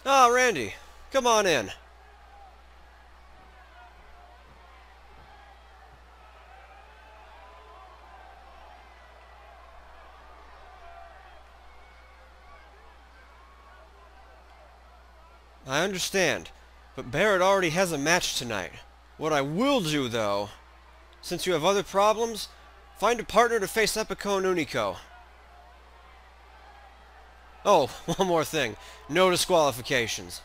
Ah, Randy, come on in. I understand, but Barrett already has a match tonight. What I will do, though, since you have other problems, find a partner to face Epico and Unico. Oh, one more thing. No disqualifications.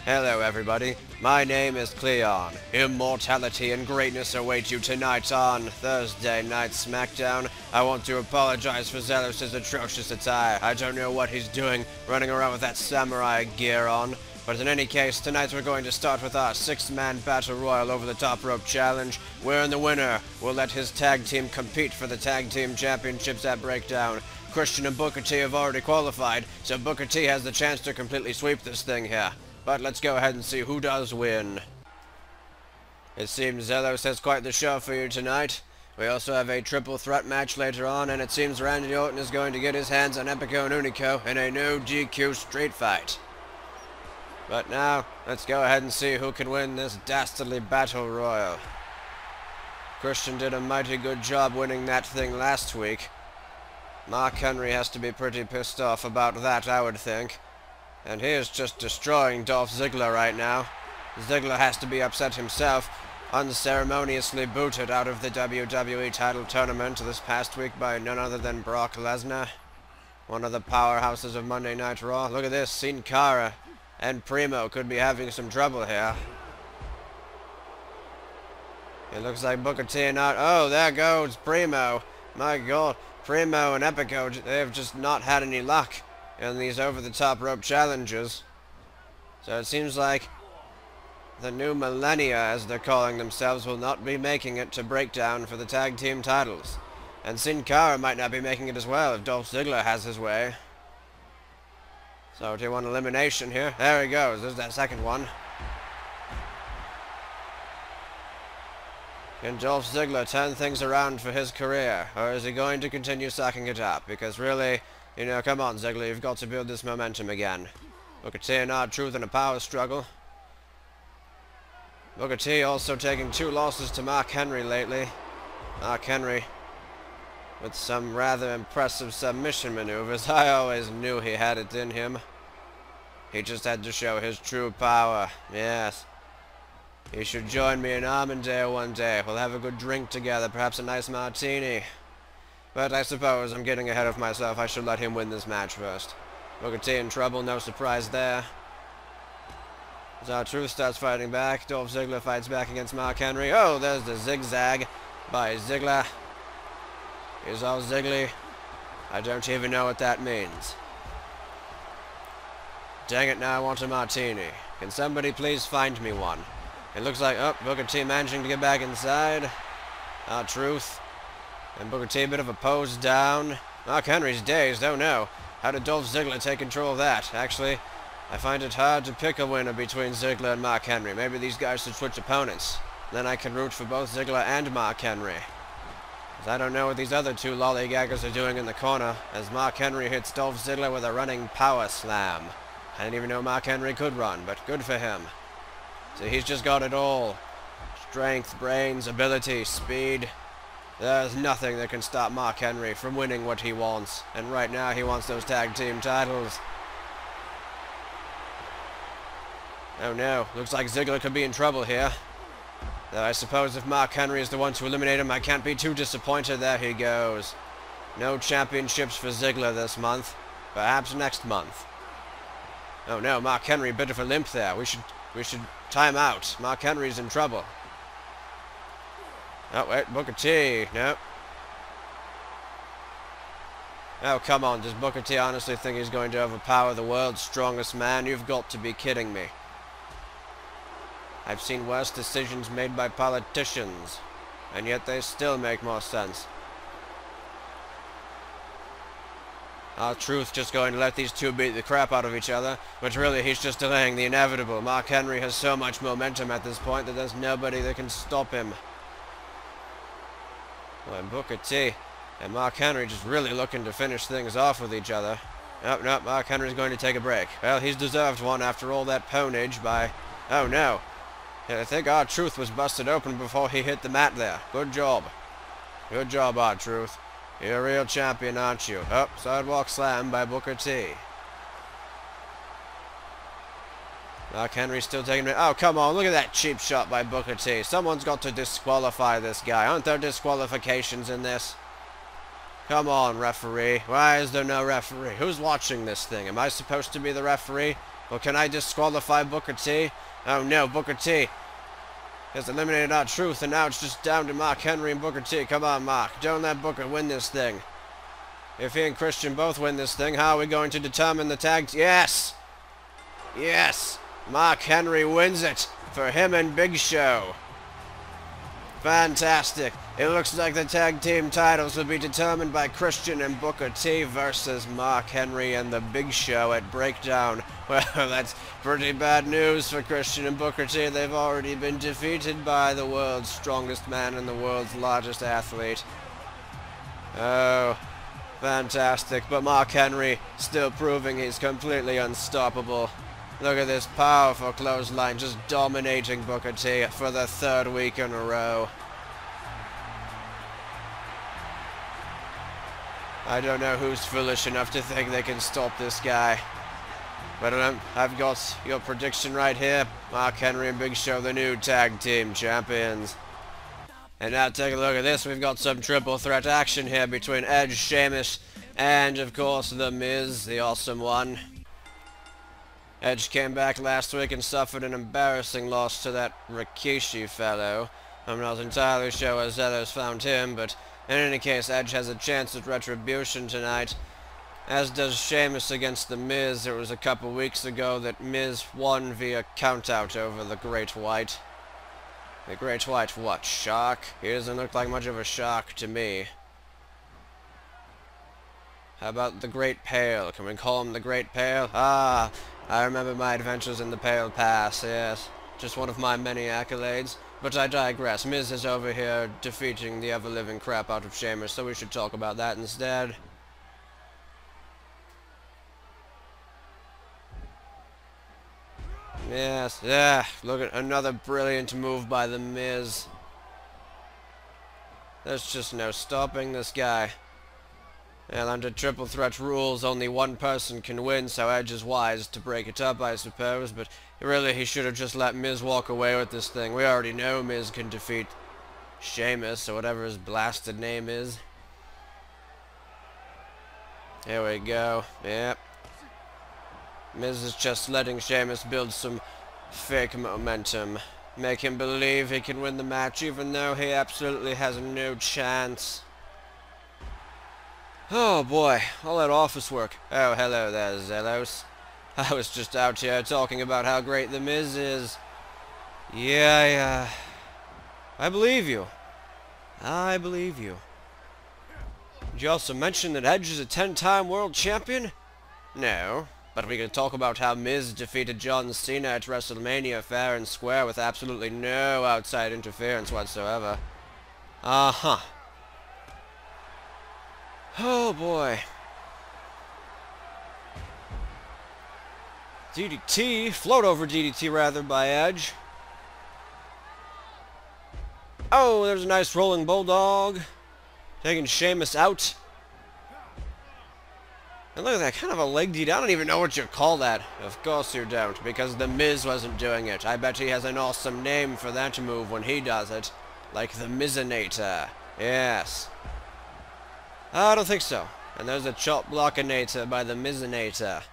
Hello everybody, my name is Cleon. Immortality and greatness await you tonight on Thursday Night SmackDown. I want to apologize for Zelos' atrocious attire. I don't know what he's doing, running around with that samurai gear on. But in any case, tonight we're going to start with our 6-man Battle Royal over the top rope challenge, wherein the winner will let his tag team compete for the tag team championships at Breakdown. Christian and Booker T have already qualified, so Booker T has the chance to completely sweep this thing here. But let's go ahead and see who does win. It seems Zelos has quite the show for you tonight. We also have a triple threat match later on, and it seems Randy Orton is going to get his hands on Epico and Unico in a no DQ street fight. But now, let's go ahead and see who can win this dastardly battle royal. Christian did a mighty good job winning that thing last week. Mark Henry has to be pretty pissed off about that, I would think. And he is just destroying Dolph Ziggler right now. Ziggler has to be upset himself, unceremoniously booted out of the WWE title tournament this past week by none other than Brock Lesnar, one of the powerhouses of Monday Night Raw. Look at this, Sin Cara and Primo could be having some trouble here. It looks like Booker T and out. Oh, there goes Primo. My God, Primo and Epico, they have just not had any luck in these over-the-top rope challenges. So it seems like the new millennia, as they're calling themselves, will not be making it to Breakdown for the tag team titles. And Sin Cara might not be making it as well if Dolph Ziggler has his way. So do you want elimination here? There he goes, there's that second one. Can Dolph Ziggler turn things around for his career, or is he going to continue sucking it up? Because really, you know, come on Ziggler, you've got to build this momentum again. Booker T and R-Truth in a power struggle. Booker T also taking 2 losses to Mark Henry lately. Mark Henry with some rather impressive submission maneuvers. I always knew he had it in him. He just had to show his true power. Yes. He should join me in Armandale one day. We'll have a good drink together, perhaps a nice martini. But I suppose I'm getting ahead of myself. I should let him win this match first. Booker T in trouble, no surprise there. As R-Truth starts fighting back, Dolph Ziggler fights back against Mark Henry. Oh, there's the zigzag by Ziggler. He's all ziggly. I don't even know what that means. Dang it, now I want a martini. Can somebody please find me one? It looks like, oh, Booker T managing to get back inside. R-Truth. And Booker T, a bit of a pose down. Mark Henry's dazed, oh no. How did Dolph Ziggler take control of that? Actually, I find it hard to pick a winner between Ziggler and Mark Henry. Maybe these guys should switch opponents. Then I can root for both Ziggler and Mark Henry. As I don't know what these other 2 lollygaggers are doing in the corner, as Mark Henry hits Dolph Ziggler with a running power slam. I didn't even know Mark Henry could run, but good for him. So he's just got it all. Strength, brains, ability, speed. There's nothing that can stop Mark Henry from winning what he wants. And right now he wants those tag team titles. Oh no, looks like Ziggler could be in trouble here. Though I suppose if Mark Henry is the one to eliminate him, I can't be too disappointed. There he goes. No championships for Ziggler this month. Perhaps next month. Oh no, Mark Henry, a bit of a limp there. We should time out. Mark Henry's in trouble. Oh wait, Booker T. No. Oh come on, does Booker T honestly think he's going to overpower the world's strongest man? You've got to be kidding me. I've seen worse decisions made by politicians, and yet they still make more sense. R-Truth just going to let these 2 beat the crap out of each other, but really he's just delaying the inevitable. Mark Henry has so much momentum at this point that there's nobody that can stop him. Well, and Booker T and Mark Henry just really looking to finish things off with each other. Nope, nope, Mark Henry's going to take a break. Well, he's deserved one after all that ponage by... Oh, no. Yeah, I think R-Truth was busted open before he hit the mat there. Good job. Good job, R-Truth. You're a real champion, aren't you? Oh, sidewalk slam by Booker T. Mark Henry still taking it. Oh, come on. Look at that cheap shot by Booker T. Someone's got to disqualify this guy. Aren't there disqualifications in this? Come on, referee. Why is there no referee? Who's watching this thing? Am I supposed to be the referee? Or can I disqualify Booker T? Oh, no. Booker T has eliminated R-Truth, and now it's just down to Mark Henry and Booker T. Come on, Mark. Don't let Booker win this thing. If he and Christian both win this thing, how are we going to determine the tag? Yes! Yes! Mark Henry wins it for him and Big Show. Fantastic. It looks like the tag team titles will be determined by Christian and Booker T versus Mark Henry and the Big Show at Breakdown. Well, that's pretty bad news for Christian and Booker T. They've already been defeated by the world's strongest man and the world's largest athlete. Oh, fantastic. But Mark Henry still proving he's completely unstoppable. Look at this powerful clothesline just dominating Booker T for the third week in a row. I don't know who's foolish enough to think they can stop this guy. But I've got your prediction right here. Mark Henry and Big Show, the new tag team champions. And now take a look at this. We've got some triple threat action here between Edge, Sheamus, and of course The Miz, the awesome one. Edge came back last week and suffered an embarrassing loss to that Rikishi fellow. I'm not entirely sure where Zelos found him, but in any case, Edge has a chance at retribution tonight, as does Sheamus against The Miz. It was a couple weeks ago that Miz won via countout over the Great White. The Great White what, shark? He doesn't look like much of a shark to me. How about the Great Pale? Can we call him the Great Pale? Ah, I remember my adventures in the Pale Pass, yes. Just one of my many accolades. But I digress. Miz is over here defeating the ever-living crap out of Sheamus, so we should talk about that instead. Yes, yeah, look at another brilliant move by The Miz. There's just no stopping this guy. And under triple threat rules, only one person can win, so Edge is wise to break it up, I suppose, but really he should have just let Miz walk away with this thing. We already know Miz can defeat Sheamus, or whatever his blasted name is. Here we go. Yep. Miz is just letting Sheamus build some fake momentum. Make him believe he can win the match, even though he absolutely has no chance. Oh boy, all that office work. Oh, hello there, Zelos. I was just out here talking about how great The Miz is. Yeah, I believe you. I believe you. Did you also mention that Edge is a 10-time world champion? No, but we could talk about how Miz defeated John Cena at WrestleMania fair and square with absolutely no outside interference whatsoever. Uh-huh. Oh boy. DDT, float over DDT rather, by Edge. Oh, there's a nice rolling bulldog. Taking Sheamus out. And look at that, kind of a leg DDT. I don't even know what you call that. Of course you don't, because The Miz wasn't doing it. I bet he has an awesome name for that move when he does it. Like the Mizinator. Yes. I don't think so. And there's a chop blockinator by the Mizinator.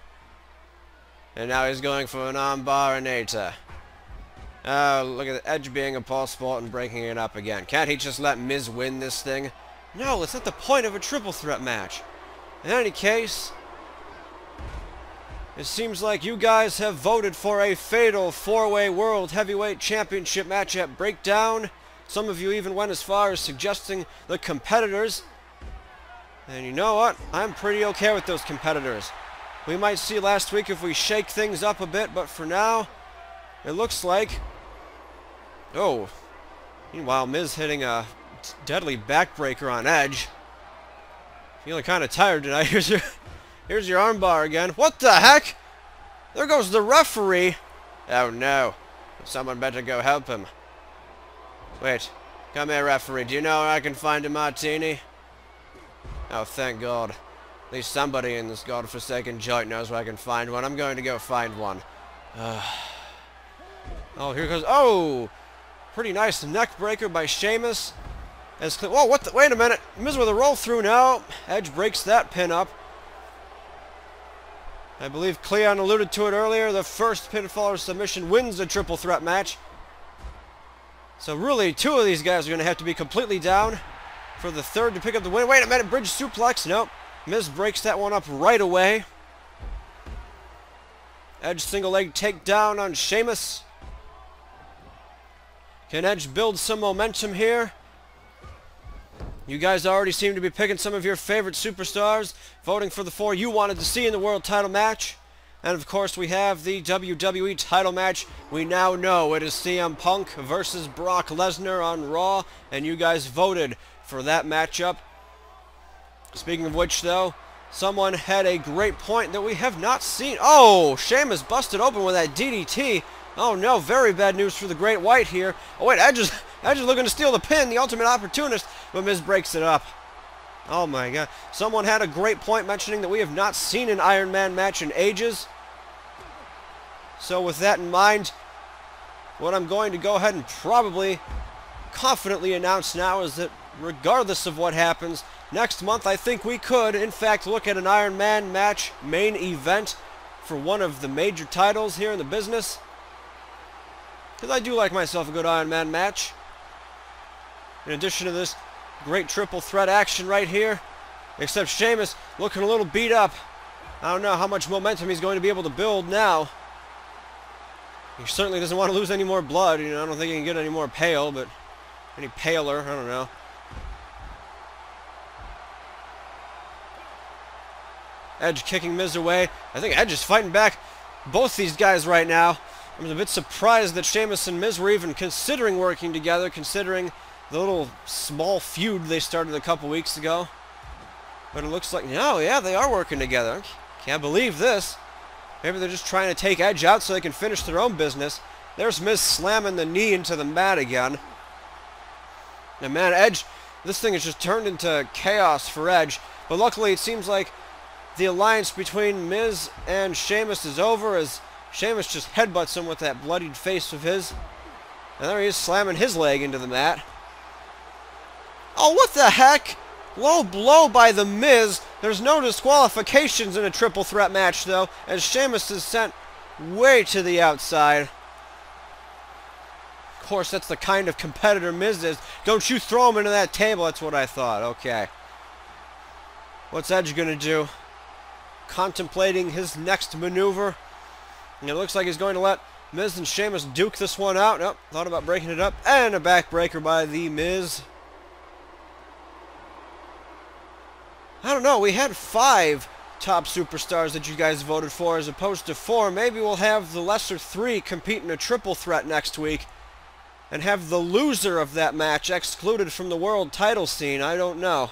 And now he's going for an armbarinator. Oh, look at the Edge being a poor sport and breaking it up again. Can't he just let Miz win this thing? No, it's not the point of a triple threat match. In any case, it seems like you guys have voted for a fatal 4-way World Heavyweight Championship match at Breakdown. Some of you even went as far as suggesting the competitors. And you know what? I'm pretty okay with those competitors. We might see last week if we shake things up a bit, but for now, it looks like... Oh. Meanwhile, Miz hitting a deadly backbreaker on Edge. Feeling kind of tired tonight. Here's your armbar again. What the heck? There goes the referee. Oh no. Someone better go help him. Wait. Come here, referee. Do you know where I can find a martini? Oh, thank God. At least somebody in this godforsaken joint knows where I can find one. I'm going to go find one. Oh, here goes... Oh! Pretty nice neck breaker by Sheamus. Whoa, what the... Wait a minute. Miz with a roll through now. Edge breaks that pin up. I believe Cleon alluded to it earlier. The first pinfall or submission wins the triple threat match. So really, two of these guys are going to have to be completely down for the third to pick up the win. Wait a minute. Bridge suplex. Nope. Miz breaks that one up right away. Edge single leg takedown on Sheamus. Can Edge build some momentum here? You guys already seem to be picking some of your favorite superstars, voting for the 4 you wanted to see in the world title match. And of course we have the WWE title match. We now know it is CM Punk versus Brock Lesnar on Raw, and you guys voted for that matchup. Speaking of which though, someone had a great point that we have not seen. Oh, Sheamus busted open with that DDT. Oh no, very bad news for the Great White here. Oh wait, Edge is looking to steal the pin, the ultimate opportunist, but Miz breaks it up. Oh my God. Someone had a great point mentioning that we have not seen an Iron Man match in ages. So with that in mind, what I'm going to go ahead and probably confidently announce now is that regardless of what happens, next month I think we could, in fact, look at an Iron Man match main event for one of the major titles here in the business. Because I do like myself a good Iron Man match. In addition to this great triple threat action right here. Except Sheamus looking a little beat up. I don't know how much momentum he's going to be able to build now. He certainly doesn't want to lose any more blood. You know, I don't think he can get any more pale, but any paler, I don't know. Edge kicking Miz away. I think Edge is fighting back both these guys right now. I'm a bit surprised that Sheamus and Miz were even considering working together, considering the little small feud they started a couple weeks ago. But it looks like, no, yeah, they are working together. Can't believe this. Maybe they're just trying to take Edge out so they can finish their own business. There's Miz slamming the knee into the mat again. And man, Edge, this thing has just turned into chaos for Edge. But luckily it seems like the alliance between Miz and Sheamus is over as Sheamus just headbutts him with that bloodied face of his. And there he is slamming his leg into the mat. Oh, what the heck? Low blow by The Miz. There's no disqualifications in a triple threat match, though, as Sheamus is sent way to the outside. Of course, that's the kind of competitor Miz is. Don't you throw him into that table. That's what I thought. Okay. What's Edge going to do? Contemplating his next maneuver. And it looks like he's going to let Miz and Sheamus duke this one out. Nope, thought about breaking it up. And a backbreaker by The Miz. I don't know, we had 5 top superstars that you guys voted for as opposed to 4. Maybe we'll have the lesser 3 compete in a triple threat next week and have the loser of that match excluded from the world title scene. I don't know.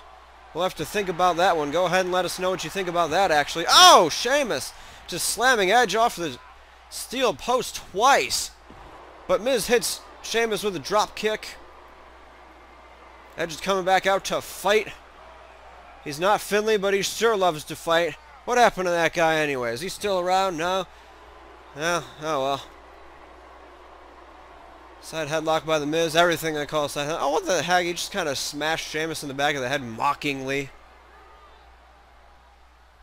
We'll have to think about that one. Go ahead and let us know what you think about that, actually. Oh, Sheamus just slamming Edge off the steel post twice. But Miz hits Sheamus with a drop kick. Edge is coming back out to fight. He's not Finley, but he sure loves to fight. What happened to that guy anyway? Is he still around? No? Yeah, oh well. Side headlock by The Miz. Everything I call a side headlock. Oh, what the heck? He just kind of smashed Sheamus in the back of the head mockingly.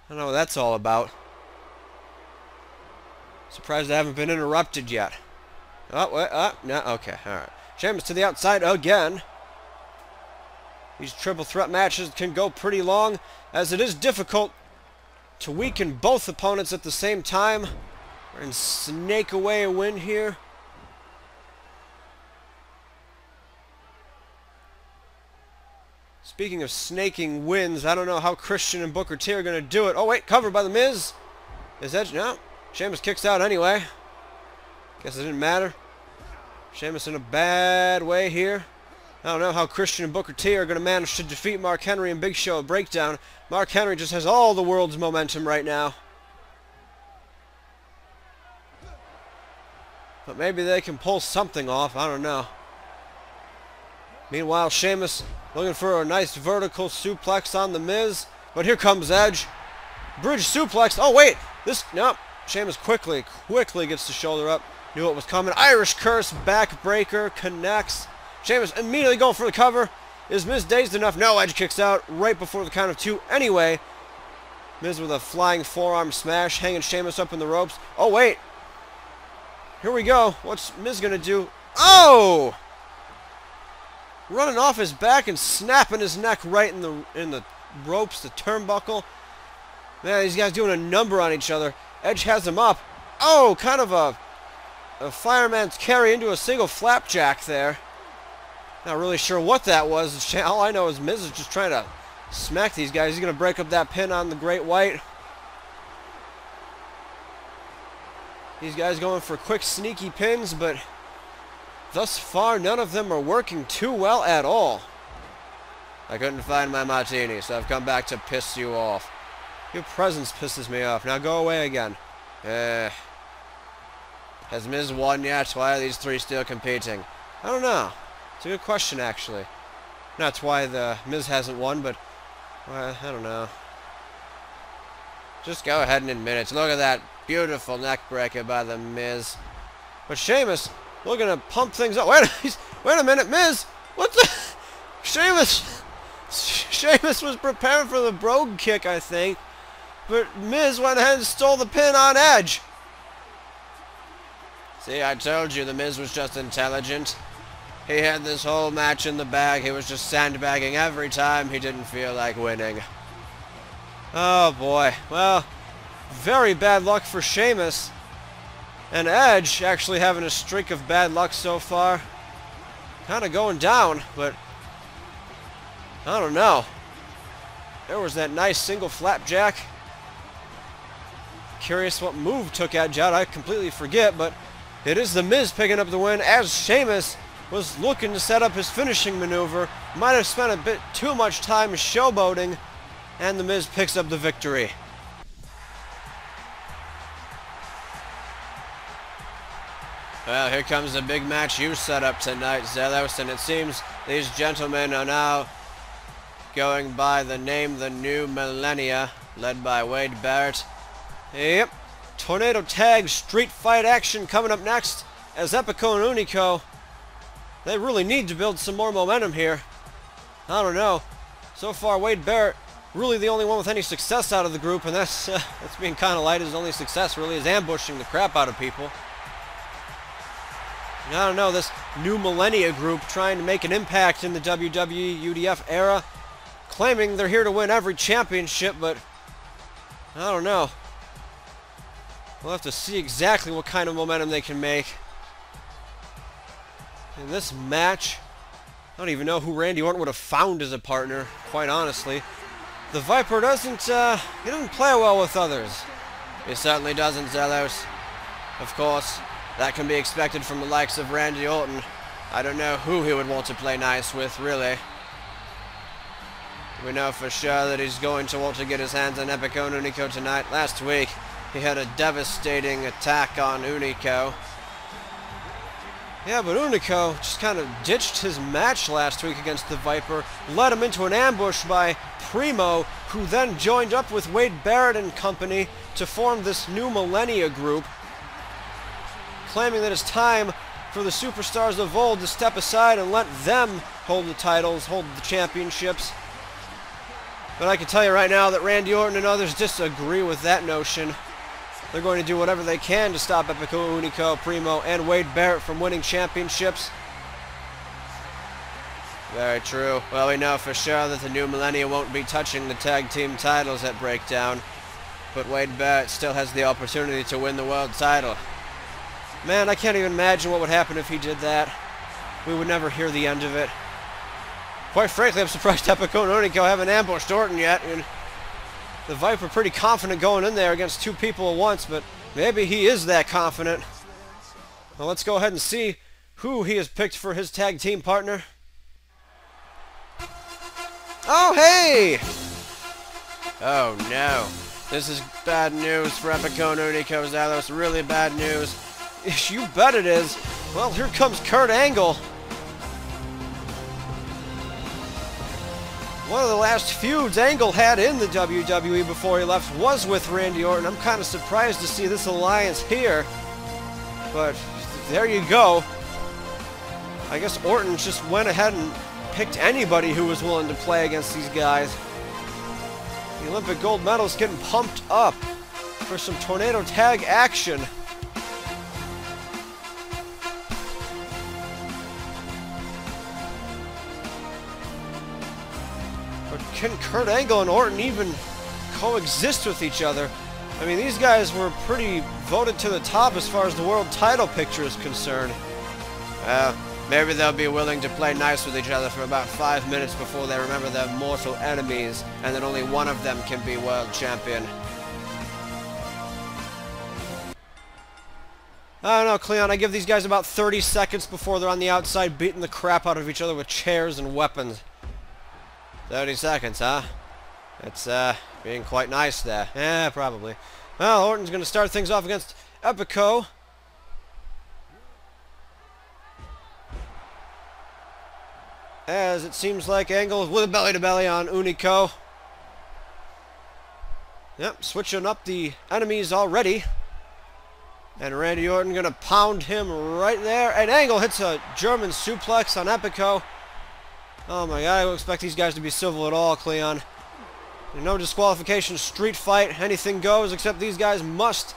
I don't know what that's all about. Surprised I haven't been interrupted yet. Oh, wait, no, okay, alright. Sheamus to the outside again. These triple threat matches can go pretty long, as it is difficult to weaken both opponents at the same time and snake away a win here. Speaking of snaking wins, I don't know how Christian and Booker T are going to do it. Oh, wait, covered by The Miz. Is Edge? No. Sheamus kicks out anyway. Guess it didn't matter. Sheamus in a bad way here. I don't know how Christian and Booker T are going to manage to defeat Mark Henry and Big Show at Breakdown. Mark Henry just has all the world's momentum right now. But maybe they can pull something off. I don't know. Meanwhile, Sheamus looking for a nice vertical suplex on The Miz. But here comes Edge. Bridge suplex. Oh, wait. Nope. Sheamus quickly gets the shoulder up. Knew what was coming. Irish curse. Backbreaker. Connects. Sheamus immediately going for the cover. Is Miz dazed enough? No, Edge kicks out right before the count of 2. Anyway, Miz with a flying forearm smash. Hanging Sheamus up in the ropes. Oh, wait. Here we go. What's Miz going to do? Oh! Running off his back and snapping his neck right in the ropes, the turnbuckle. Man, these guys doing a number on each other. Edge has him up. Oh, kind of a fireman's carry into a single flapjack there. Not really sure what that was. All I know is Miz is just trying to smack these guys. He's going to break up that pin on the Great White. These guys going for quick, sneaky pins, but thus far, none of them are working too well at all. I couldn't find my martini, so I've come back to piss you off. Your presence pisses me off. Now go away again. Has Miz won yet? Why are these 3 still competing? I don't know. It's a good question, actually. That's why the Miz hasn't won, but I don't know. Just go ahead and admit it. Look at that beautiful neck breaker by the Miz. But Sheamus looking to pump things up. Wait a minute, Miz! What the? Sheamus was preparing for the brogue kick, I think. But Miz went ahead and stole the pin on Edge. See, I told you the Miz was just intelligent. He had this whole match in the bag. He was just sandbagging every time he didn't feel like winning. Oh boy. Well, very bad luck for Sheamus. And Edge actually having a streak of bad luck so far. Kind of going down, but I don't know. There was that nice single flapjack. Curious what move took Edge out. I completely forget, but it is The Miz picking up the win as Sheamus was looking to set up his finishing maneuver. Might have spent a bit too much time showboating, and The Miz picks up the victory. Well, here comes the big match you set up tonight, Zelos, and it seems these gentlemen are now going by the name The New Millennia, led by Wade Barrett. Yep, tornado tag street fight action coming up next as Epico and Unico. They really need to build some more momentum here. I don't know. So far, Wade Barrett really the only one with any success out of the group, and that's being kind of light. His only success really is ambushing the crap out of people. And I don't know, this New Millennia group trying to make an impact in the WWE UDF era, claiming they're here to win every championship, but I don't know. We'll have to see exactly what kind of momentum they can make. In this match, I don't even know who Randy Orton would have found as a partner, quite honestly. The Viper doesn't play well with others. He certainly doesn't, Zelos. Of course, that can be expected from the likes of Randy Orton. I don't know who he would want to play nice with, really. We know for sure that he's going to want to get his hands on Epico and Unico tonight. Last week, he had a devastating attack on Unico. Yeah, but Unico just kind of ditched his match last week against the Viper, led him into an ambush by Primo, who then joined up with Wade Barrett and company to form this New Millennia group, claiming that it's time for the superstars of old to step aside and let them hold the titles, hold the championships. But I can tell you right now that Randy Orton and others disagree with that notion. They're going to do whatever they can to stop Epico, Unico, Primo, and Wade Barrett from winning championships. Very true. Well, we know for sure that the New Millennia won't be touching the tag team titles at Breakdown, but Wade Barrett still has the opportunity to win the world title. Man, I can't even imagine what would happen if he did that. We would never hear the end of it. Quite frankly, I'm surprised Epico and Unico haven't ambushed Orton yet. And the Viper pretty confident going in there against 2 people at once, but maybe he is that confident. Well, let's go ahead and see who he has picked for his tag team partner. Oh, hey! Oh, no. This is bad news for Epico and Unico Zelos. Really bad news. You bet it is. Well, here comes Kurt Angle. One of the last feuds Angle had in the WWE before he left was with Randy Orton. I'm kind of surprised to see this alliance here. But there you go. I guess Orton just went ahead and picked anybody who was willing to play against these guys. The Olympic gold medal's getting pumped up for some tornado tag action. But can Kurt Angle and Orton even coexist with each other? I mean, these guys were pretty voted to the top as far as the world title picture is concerned. Maybe they'll be willing to play nice with each other for about 5 minutes before they remember their mortal enemies, and that only one of them can be world champion. I don't know, Cleon. I give these guys about 30 seconds before they're on the outside beating the crap out of each other with chairs and weapons. 30 seconds, huh? It's, being quite nice there. Yeah, probably. Well, Orton's going to start things off against Epico. As it seems like Angle with a belly-to-belly on Unico. Yep, switching up the enemies already. And Randy Orton going to pound him right there. And Angle hits a German suplex on Epico. Oh my god, I don't expect these guys to be civil at all, Cleon. No disqualification, street fight, anything goes, except these guys must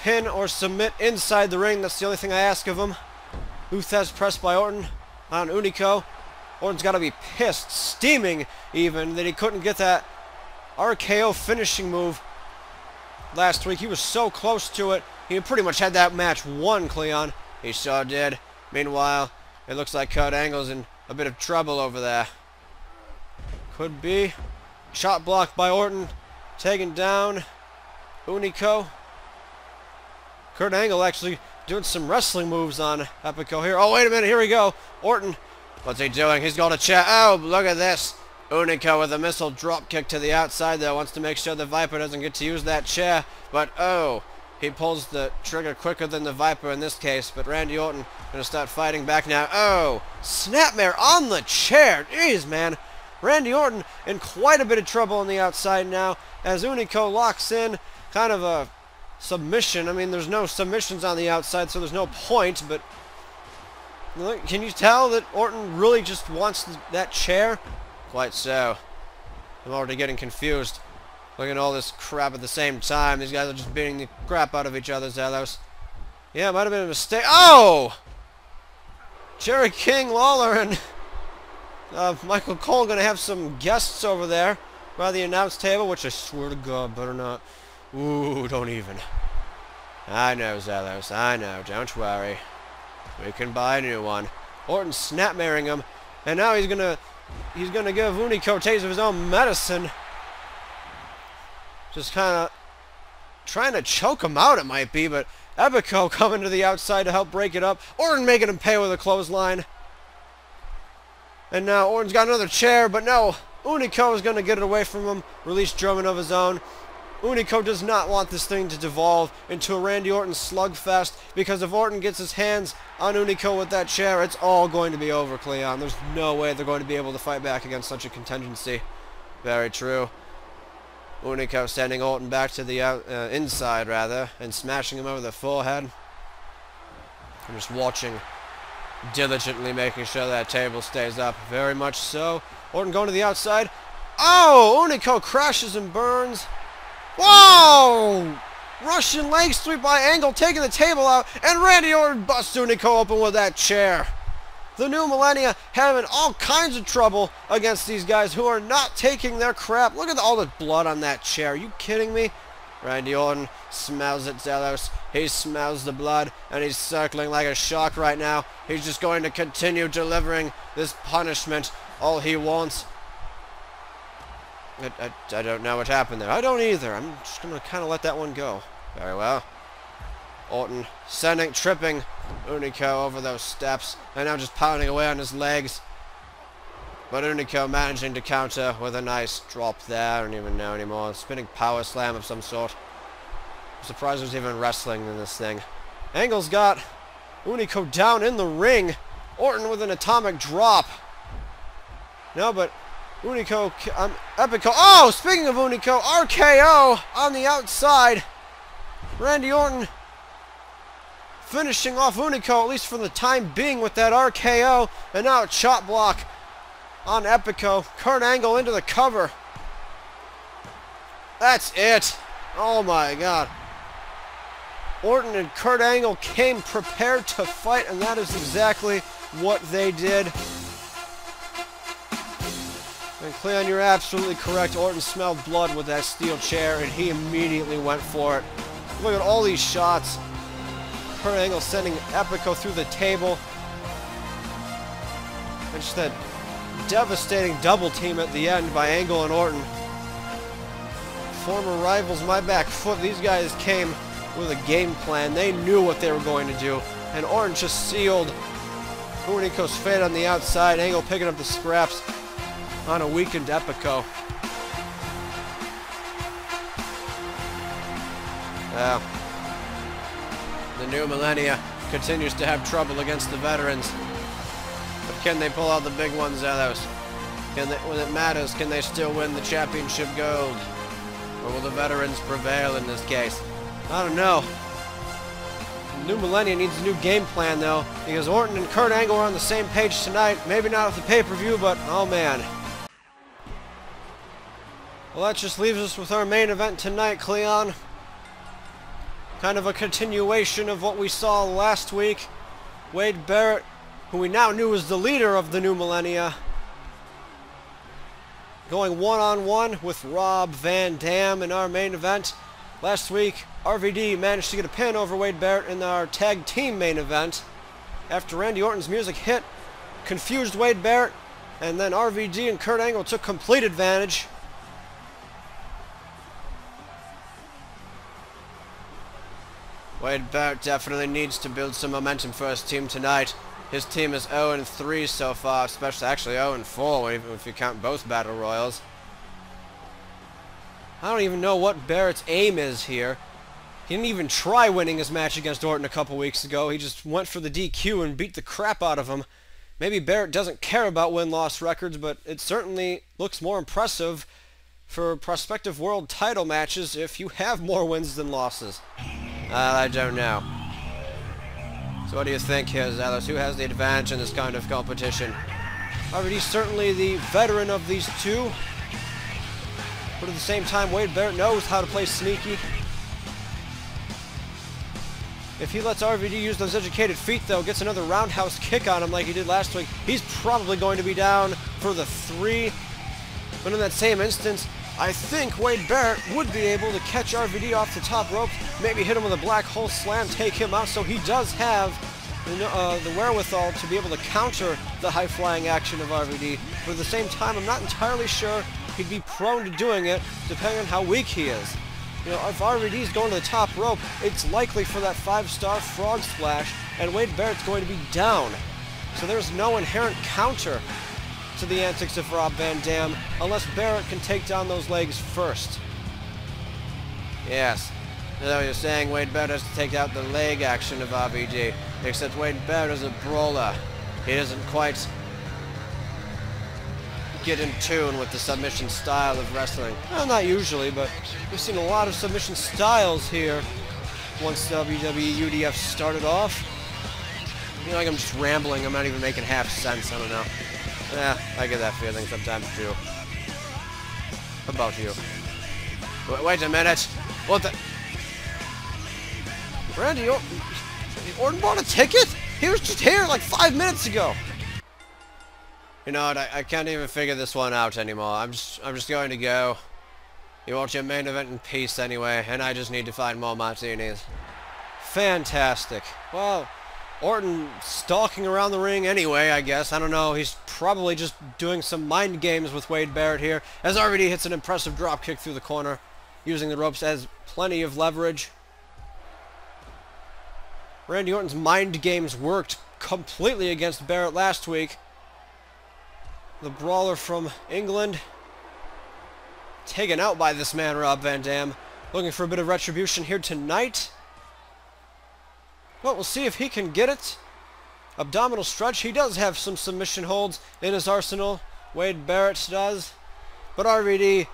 pin or submit inside the ring. That's the only thing I ask of them. Uthez pressed by Orton on Unico. Orton's got to be pissed, steaming even, that he couldn't get that RKO finishing move last week. He was so close to it. He pretty much had that match won, Cleon. He sure did. Meanwhile, it looks like Kurt Angle's in a bit of trouble over there. Could be. Shot blocked by Orton. Taken down. Unico. Kurt Angle actually doing some wrestling moves on Epico here. Oh, wait a minute. Here we go. Orton. What's he doing? He's got a chair. Oh, look at this. Unico with a missile drop kick to the outside there. Wants to make sure the Viper doesn't get to use that chair. But, oh, he pulls the trigger quicker than the Viper in this case. But Randy Orton going to start fighting back now. Oh, snapmare on the chair. Jeez, man. Randy Orton in quite a bit of trouble on the outside now as Unico locks in kind of a submission. I mean, there's no submissions on the outside, so there's no point, but look, can you tell that Orton really just wants that chair? Quite so. I'm already getting confused. Looking at all this crap at the same time. These guys are just beating the crap out of each other, Zelos. Yeah, it might have been a mistake. Oh! Jerry King Lawler and Michael Cole going to have some guests over there by the announce table, which I swear to God better not. Ooh, don't even. I know, Zelos. I know. Don't worry. We can buy a new one. Orton snapmaring him, and now he's gonna give Unico a taste of his own medicine. Just kind of trying to choke him out, it might be, but Epico coming to the outside to help break it up. Orton making him pay with a clothesline. And now Orton's got another chair, but no, Unico is going to get it away from him, release German of his own. Unico does not want this thing to devolve into a Randy Orton slugfest, because if Orton gets his hands on Unico with that chair, it's all going to be over, Cleon. There's no way they're going to be able to fight back against such a contingency. Very true. Unico sending Orton back to the inside, rather, and smashing him over the forehead. I'm just watching, diligently making sure that table stays up. Very much so. Orton going to the outside. Oh! Unico crashes and burns. Whoa! Russian leg sweep by Angle, taking the table out, and Randy Orton busts Unico open with that chair. The New Millennia having all kinds of trouble against these guys who are not taking their crap. Look at all the blood on that chair. Are you kidding me? Randy Orton smells it, Zelos. He smells the blood, and he's circling like a shark right now. He's just going to continue delivering this punishment. All he wants. I don't know what happened there. I don't either. I'm just going to kind of let that one go. Very well. Orton tripping Unico over those steps, and now just pounding away on his legs. But Unico managing to counter with a nice drop there. I don't even know anymore. Spinning power slam of some sort. I'm surprised there's even wrestling in this thing. Angle's got Unico down in the ring. Orton with an atomic drop. No, but Unico, Epico. Oh, speaking of Unico, RKO on the outside. Randy Orton finishing off Unico, at least for the time being, with that RKO. And now a chop block on Epico. Kurt Angle into the cover. That's it. Oh my God. Orton and Kurt Angle came prepared to fight, and that is exactly what they did. And Cleon, you're absolutely correct. Orton smelled blood with that steel chair, and he immediately went for it. Look at all these shots. Kurt Angle sending Epico through the table. And just that devastating double team at the end by Angle and Orton. Former rivals, my back foot. These guys came with a game plan. They knew what they were going to do. And Orton just sealed Unico's fate on the outside. Angle picking up the scraps on a weakened Epico. The new millennia continues to have trouble against the veterans. But can they pull out the big one, Zelos? When it matters, can they still win the championship gold? Or will the veterans prevail in this case? I don't know. The new millennia needs a new game plan, though, because Orton and Kurt Angle are on the same page tonight. Maybe not at the pay-per-view, but oh man. Well, that just leaves us with our main event tonight, Cleon. Kind of a continuation of what we saw last week. Wade Barrett, who we now knew was the leader of the new millennia, going one-on-one with Rob Van Dam in our main event. Last week, RVD managed to get a pin over Wade Barrett in our tag team main event. After Randy Orton's music hit, confused Wade Barrett, and then RVD and Kurt Angle took complete advantage. Wade Barrett definitely needs to build some momentum for his team tonight. His team is 0-3 so far, especially actually 0-4 if you count both Battle Royals. I don't even know what Barrett's aim is here. He didn't even try winning his match against Orton a couple weeks ago. He just went for the DQ and beat the crap out of him. Maybe Barrett doesn't care about win-loss records, but it certainly looks more impressive for prospective world title matches if you have more wins than losses. I don't know. So what do you think here, Zelos? Who has the advantage in this kind of competition? RVD's certainly the veteran of these two. But at the same time, Wade Barrett knows how to play sneaky. If he lets RVD use those educated feet, though, gets another roundhouse kick on him like he did last week, he's probably going to be down for the 3. But in that same instance, I think Wade Barrett would be able to catch RVD off the top rope, maybe hit him with a black hole slam, take him out, so he does have the wherewithal to be able to counter the high-flying action of RVD. But at the same time, I'm not entirely sure he'd be prone to doing it, depending on how weak he is. You know, if RVD's going to the top rope, it's likely for that 5-star frog splash, and Wade Barrett's going to be down. So there's no inherent counter to the antics of Rob Van Dam, unless Barrett can take down those legs first. Yes, so you're saying Wade Barrett has to take out the leg action of RVD, except Wade Barrett is a brawler. He doesn't quite get in tune with the submission style of wrestling. Well, not usually, but we've seen a lot of submission styles here once WWE UDF started off. I feel like I'm just rambling. I'm not even making half sense. I don't know. Yeah, I get that feeling sometimes too. How about you? Wait a minute. What the? Randy Orton bought a ticket? He was just here like 5 minutes ago. You know what? I can't even figure this one out anymore. I'm just going to go. You watch your main event in peace anyway, and I just need to find more martinis. Fantastic. Well, Orton stalking around the ring anyway, I guess. I don't know. He's probably just doing some mind games with Wade Barrett here, as RVD hits an impressive drop kick through the corner, using the ropes as plenty of leverage. Randy Orton's mind games worked completely against Barrett last week. The brawler from England. Taken out by this man, Rob Van Dam. Looking for a bit of retribution here tonight. Well, we'll see if he can get it. Abdominal stretch. He does have some submission holds in his arsenal. Wade Barrett does. But RVD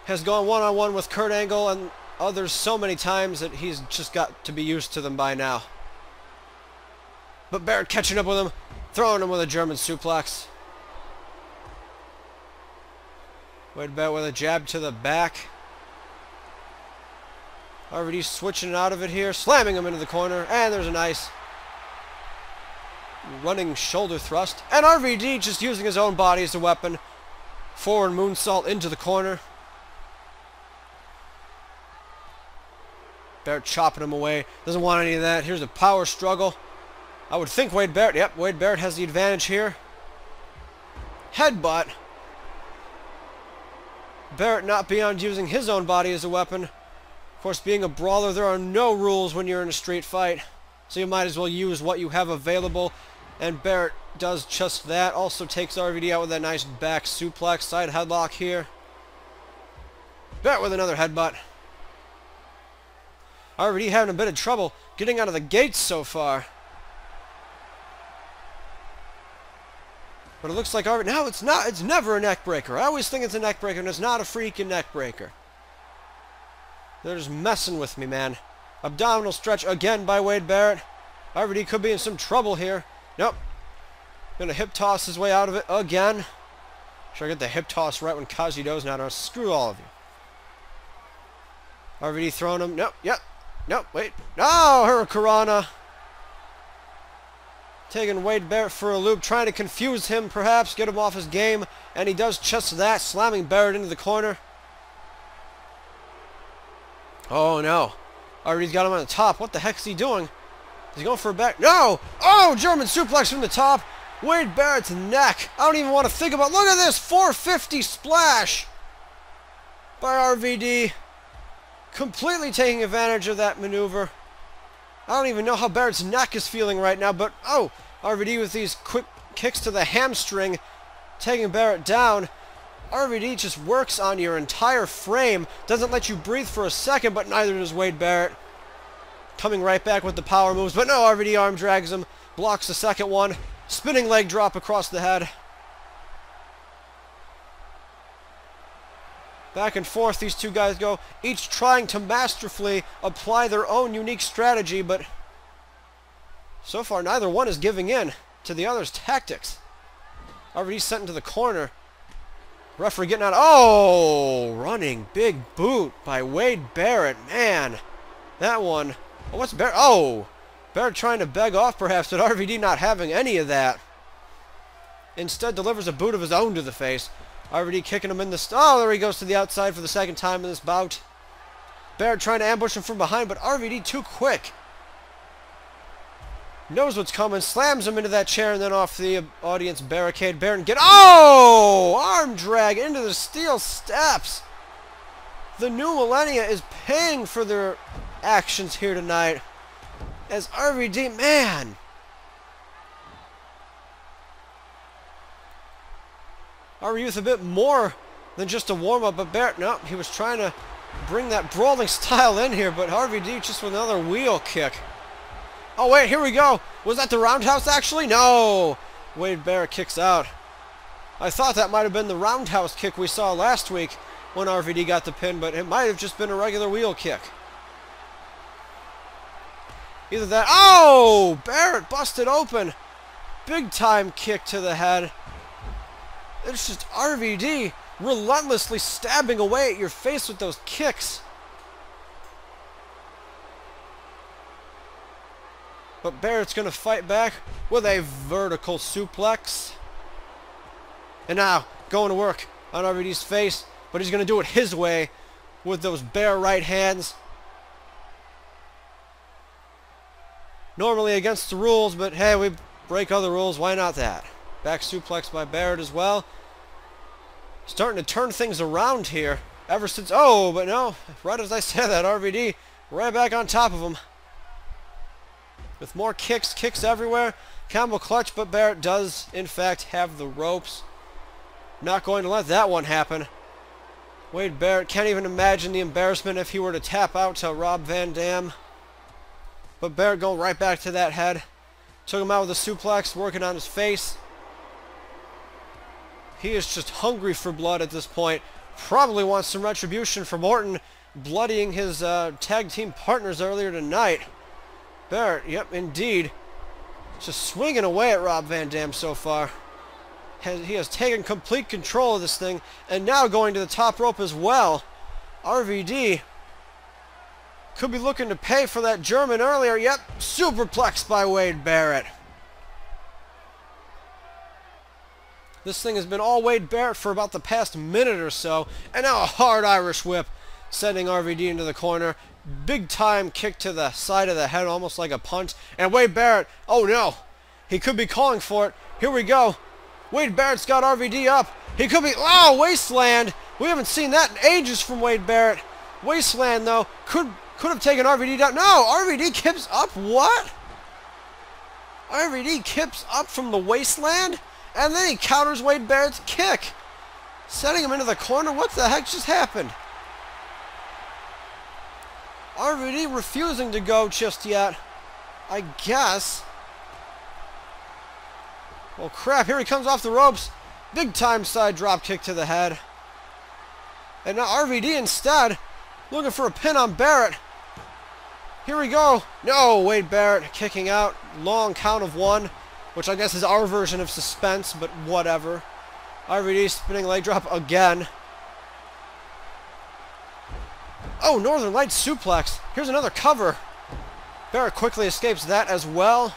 has gone one-on-one with Kurt Angle and others so many times that he's just got to be used to them by now. But Barrett catching up with him, throwing him with a German suplex. Wade Barrett with a jab to the back. RVD switching out of it here, slamming him into the corner, and there's a nice running shoulder thrust. And RVD just using his own body as a weapon. Forward moonsault into the corner. Barrett chopping him away. Doesn't want any of that. Here's a power struggle. I would think Wade Barrett. Yep, Wade Barrett has the advantage here. Headbutt. Barrett not beyond using his own body as a weapon. Of course, being a brawler, there are no rules when you're in a street fight. So you might as well use what you have available. And Barrett does just that. Also takes RVD out with that nice back suplex. Side headlock here. Barrett with another headbutt. RVD having a bit of trouble getting out of the gates so far. But it looks like RVD... No, it's not. It's never a neck breaker. I always think it's a neck breaker, and it's not a freaking neck breaker. They're just messing with me, man. Abdominal stretch again by Wade Barrett. RVD could be in some trouble here. Nope. Gonna hip toss his way out of it again. Should I get the hip toss right when Kazudo's not on? Screw all of you. RVD throwing him. Nope. Yep. Nope. Wait. No! Hurricanrana. Taking Wade Barrett for a loop. Trying to confuse him, perhaps. Get him off his game. And he does just that. Slamming Barrett into the corner. Oh, no. RVD's got him on the top. What the heck is he doing? Is he going for a back? No! Oh! German suplex from the top. Wade Barrett's neck. I don't even want to think about... Look at this! 450 splash! By RVD. Completely taking advantage of that maneuver. I don't even know how Barrett's neck is feeling right now, but... Oh! RVD with these quick kicks to the hamstring. Taking Barrett down. RVD just works on your entire frame. Doesn't let you breathe for a second, but neither does Wade Barrett. Coming right back with the power moves, but no, RVD arm drags him. Blocks the second one. Spinning leg drop across the head. Back and forth these two guys go, each trying to masterfully apply their own unique strategy, but so far neither one is giving in to the other's tactics. RVD sent into the corner. Referee getting out. Oh! Running big boot by Wade Barrett. Man, that one. Oh, what's Barrett? Oh! Barrett trying to beg off perhaps, but RVD not having any of that. Instead delivers a boot of his own to the face. RVD kicking him in the... Oh, there he goes to the outside for the second time in this bout. Barrett trying to ambush him from behind, but RVD too quick. Knows what's coming, slams him into that chair and then off the audience barricade. Barrett get... Oh! Arm drag into the steel steps. The new millennia is paying for their actions here tonight. As RVD... Man! RVD with a bit more than just a warm-up, but Barrett... No, he was trying to bring that brawling style in here, but RVD just with another wheel kick. Oh, wait, here we go. Was that the roundhouse, actually? No. Wade Barrett kicks out. I thought that might have been the roundhouse kick we saw last week when RVD got the pin, but it might have just been a regular wheel kick. Either that... Oh! Barrett busted open. Big time kick to the head. It's just RVD relentlessly stabbing away at your face with those kicks. But Barrett's going to fight back with a vertical suplex. And now, going to work on RVD's face. But he's going to do it his way with those bare right hands. Normally against the rules, but hey, we break other rules. Why not that? Back suplex by Barrett as well. Starting to turn things around here. Ever since... Oh, but no. Right as I said that, RVD right back on top of him. With more kicks everywhere. Combo clutch, but Barrett does, in fact, have the ropes. Not going to let that one happen. Wade Barrett can't even imagine the embarrassment if he were to tap out to Rob Van Dam. But Barrett going right back to that head. Took him out with a suplex, working on his face. He is just hungry for blood at this point. Probably wants some retribution from Orton, bloodying his tag team partners earlier tonight. Barrett, yep, indeed. Just swinging away at Rob Van Dam so far. He has taken complete control of this thing, and now going to the top rope as well. RVD could be looking to pay for that German earlier. Yep, superplex by Wade Barrett. This thing has been all Wade Barrett for about the past minute or so, and now a hard Irish whip, sending RVD into the corner. Big time kick to the side of the head, almost like a punch. And Wade Barrett, oh no, he could be calling for it. Here we go. Wade Barrett's got RVD up. He could be, oh, wasteland. We haven't seen that in ages from Wade Barrett. Wasteland, though, could have taken RVD down. No, RVD kips up. What? RVD kips up from the wasteland, and then he counters Wade Barrett's kick, setting him into the corner. What the heck just happened? RVD refusing to go just yet, I guess. Oh crap, here he comes off the ropes. Big time side drop kick to the head. And now RVD instead, looking for a pin on Barrett. Here we go. No, Wade Barrett kicking out. Long count of 1, which I guess is our version of suspense, but whatever. RVD spinning leg drop again. Oh, Northern Lights suplex. Here's another cover. Barrett quickly escapes that as well.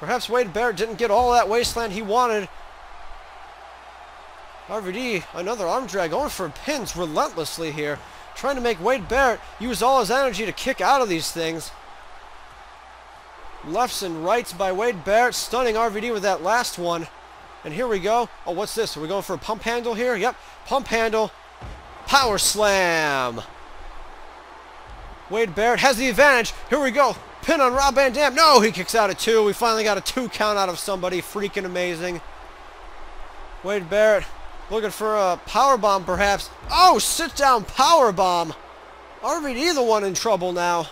Perhaps Wade Barrett didn't get all that wasteland he wanted. RVD, another arm drag, going for pins relentlessly here. Trying to make Wade Barrett use all his energy to kick out of these things. Lefts and rights by Wade Barrett, stunning RVD with that last one. And here we go. Oh, what's this? Are we going for a pump handle here? Yep, pump handle. Power slam. Wade Barrett has the advantage. Here we go. Pin on Rob Van Dam. No, he kicks out at 2. We finally got a 2 count out of somebody. Freaking amazing. Wade Barrett looking for a power bomb perhaps. Oh, sit down power bomb. RVD the one in trouble now.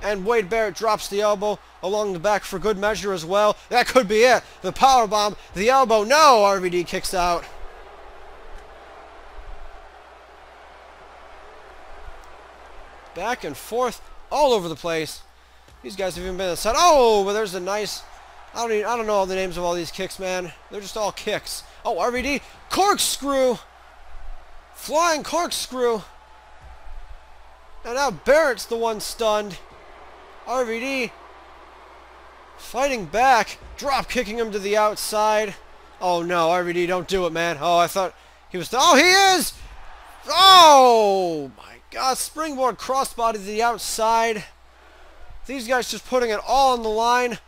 And Wade Barrett drops the elbow along the back for good measure as well. That could be it. The power bomb, the elbow. No, RVD kicks out. Back and forth all over the place. These guys have even been inside. Oh, but there's a nice... I don't know all the names of all these kicks, man. They're just all kicks. Oh, RVD. Corkscrew. Flying corkscrew. And now Barrett's the one stunned. RVD fighting back. Drop kicking him to the outside. Oh, no. RVD, don't do it, man. Oh, I thought he was... Oh, he is! Oh, my God. Springboard crossbody to the outside. These guys just putting it all on the line.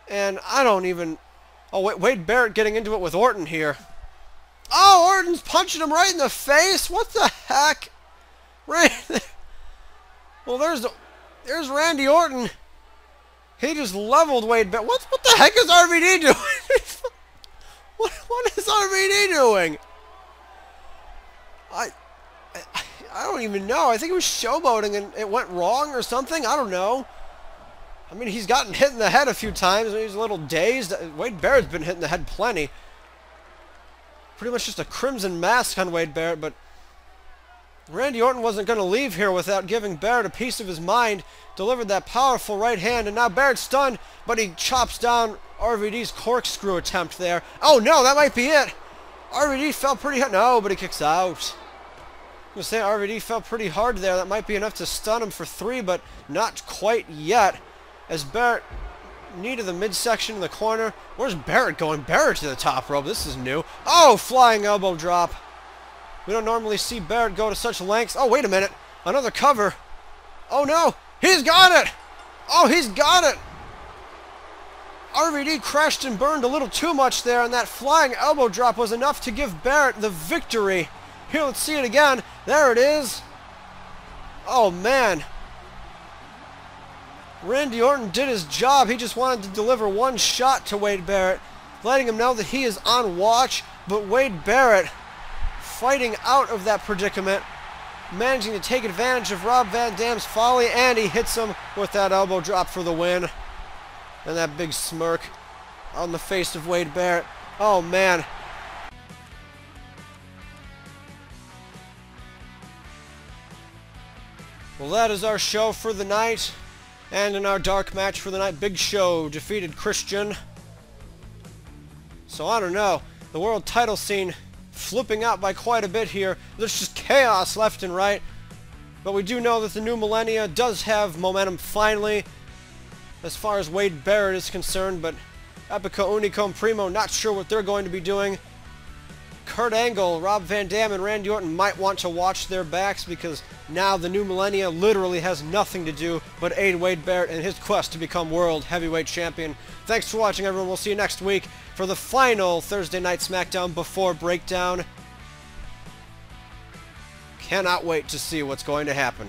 And I don't even... Oh, Wade Barrett getting into it with Orton here. Oh, Orton's punching him right in the face. What the heck? Right there. Well, there's Randy Orton. He just leveled Wade Barrett. What the heck is RVD doing? what is RVD doing? I don't even know. I think he was showboating and it went wrong or something. I don't know. I mean, he's gotten hit in the head a few times. He's a little dazed. Wade Barrett's been hit in the head plenty. Pretty much just a crimson mask on Wade Barrett, but Randy Orton wasn't going to leave here without giving Barrett a piece of his mind. Delivered that powerful right hand, and now Barrett's stunned, but he chops down RVD's corkscrew attempt there. Oh, no, that might be it. RVD fell pretty hard. No, but he kicks out. I'm going to say RVD fell pretty hard there. That might be enough to stun him for 3, but not quite yet. As Barrett, knee to the midsection in the corner. Where's Barrett going? Barrett to the top rope. This is new. Oh, flying elbow drop. We don't normally see Barrett go to such lengths. Oh, wait a minute. Another cover. Oh, no. He's got it. Oh, he's got it. RVD crashed and burned a little too much there, and that flying elbow drop was enough to give Barrett the victory. Here, let's see it again. There it is. Oh, man. Randy Orton did his job. He just wanted to deliver one shot to Wade Barrett, letting him know that he is on watch. But Wade Barrett, fighting out of that predicament, managing to take advantage of Rob Van Dam's folly, and he hits him with that elbow drop for the win. And that big smirk on the face of Wade Barrett. Oh, man. Well, that is our show for the night. And in our dark match for the night, Big Show defeated Christian. So I don't know. The world title scene flipping out by quite a bit here. There's just chaos left and right. But we do know that the new millennia does have momentum finally, as far as Wade Barrett is concerned. But Epico Unicum Primo, not sure what they're going to be doing. Kurt Angle, Rob Van Dam, and Randy Orton might want to watch their backs, because now the new millennia literally has nothing to do but aid Wade Barrett in his quest to become World Heavyweight Champion. Thanks for watching, everyone. We'll see you next week for the final Thursday Night SmackDown Before Breakdown. Cannot wait to see what's going to happen.